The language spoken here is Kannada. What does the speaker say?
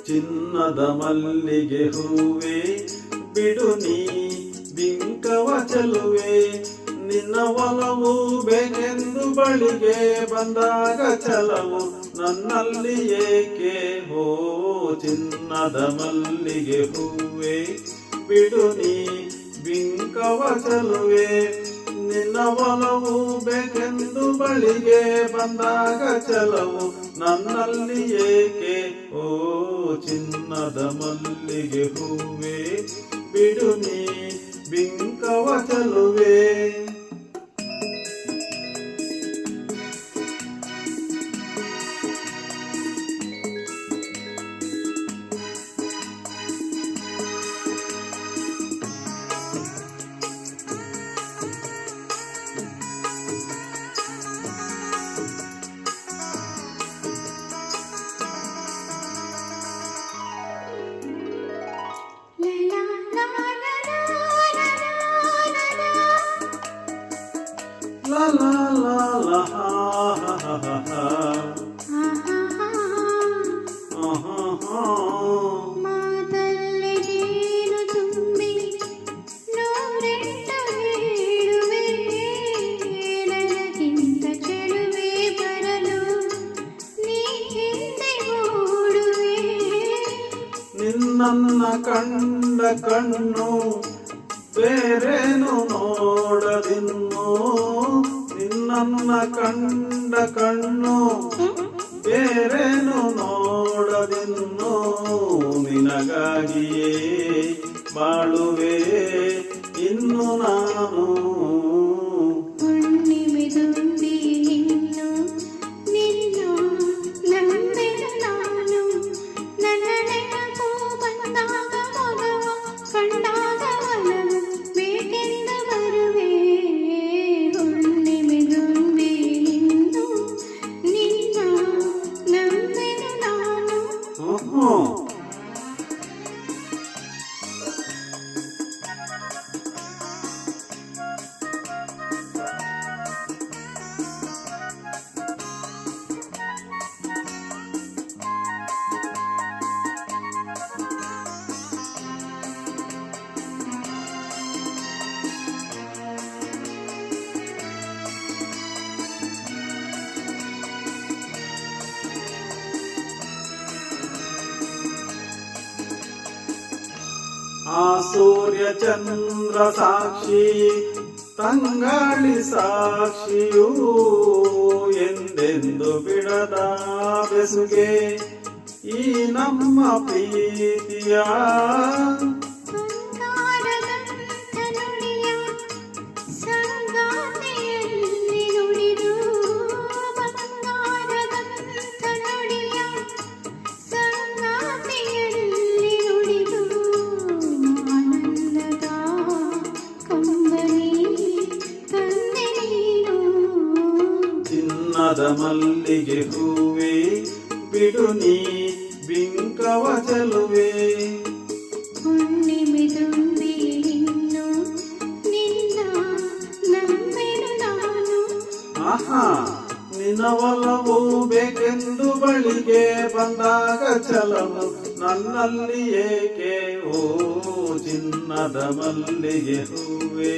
ಚಿನ್ನದ ಮಲ್ಲಿಗೆ ಹೂವೆ ಬಿಡು ನೀ ಬಿಂಕವ ಚೆಲುವೆ, ನಿನ್ನ ಒಲವು ಬೇಕೆಂದು ಬಳಿಗೆ ಬಂದಾಗ ಛಲವು ನನ್ನಲ್ಲಿ ಏಕೆ ಹೋ. ಚಿನ್ನದ ಮಲ್ಲಿಗೆ ಹೂವೆ ಬಿಡು ನೀ ಬಿಂಕವ ಚೆಲುವೆ, ನಿನ್ನ ಒಲವು ಬೇಕೆಂದು ಬಳಿಗೆ ಬಂದಾಗ ಛಲವು ನನ್ನಲ್ಲಿ ಏಕೆ ಓ. ಚಿನ್ನದ ಮಲ್ಲಿಗೆ ಹೂವೆ ಬಿಡು ನೀ ಬಿಂಕವ ಚೆಲುವೆ. La la la la ha ha ha ha ha ಮಾತಲ್ಲಿ ಜೇನು ತುಂಬಿ ನೂರೆಂಟ ಹೇಳುವೆ, ನನಗಿಂತ ಚೆಲುವೆ ಬರಲು ನೀ ಹಿಂದೆ ಓಡುವೆ. ನಿನ್ನನ್ನ ಕಂಡ ಕಣ್ಣು ಬೇರೇನು ನೋಡದಿನ್ನು, ನಿನ್ನನ್ನ ಕಂಡ ಕಣ್ಣು ಬೇರೇನು ನೋಡದಿನ್ನು, ನಿನಗಾಗಿಯೇ ಬಾಳುವೆ ಇನ್ನು ನಾನು. ಹುಣ್ಣಿಮೆ ತುಂಬಿ ಇನ್ನು ನಿನ್ನ ನಂಬೆನು ನಾನು, ನನ್ನ ನೆನಪು ಬಂದಾಗ ಮಗವ ಕಂಡಾಗ ಒಲವು ಬೇಕೆಂದು ಬರುವೆ. ಹುಣ್ಣಿಮೆ ತುಂಬಿ ಇನ್ನು ನಿನ್ನ ನಂಬೆನು ನಾನು. ಆ ಸೂರ್ಯ ಚಂದ್ರ ಸಾಕ್ಷಿ ತಂಗಾಳಿ ಸಾಕ್ಷಿಯೂ ಎಂದೆಂದು ಬಿಡದ ಬೆಸುಗೆ ಈ ನಮ್ಮ ಪ್ರೀತಿಯ. ಚಿನ್ನದ ಮಲ್ಲಿಗೆ ಹೂವೆ ಬಿಡು ನೀ ಬಿಂಕವ ಚೆಲುವೆ. ಹುಣ್ಣಿಮೆ ತುಂಬಿ ಇನ್ನು ನಿನ್ನ ನಂಬೆನು ನಾನು. ಆಹಾ, ನಿನ್ನ ಒಲವು ಬೇಕೆಂದು ಬಳಿಗೆ ಬಂದಾಗ ಛಲವು ನನ್ನಲ್ಲಿ ಏಕೆ ಓ. ಚಿನ್ನದ ಮಲ್ಲಿಗೆ ಹೂವೆ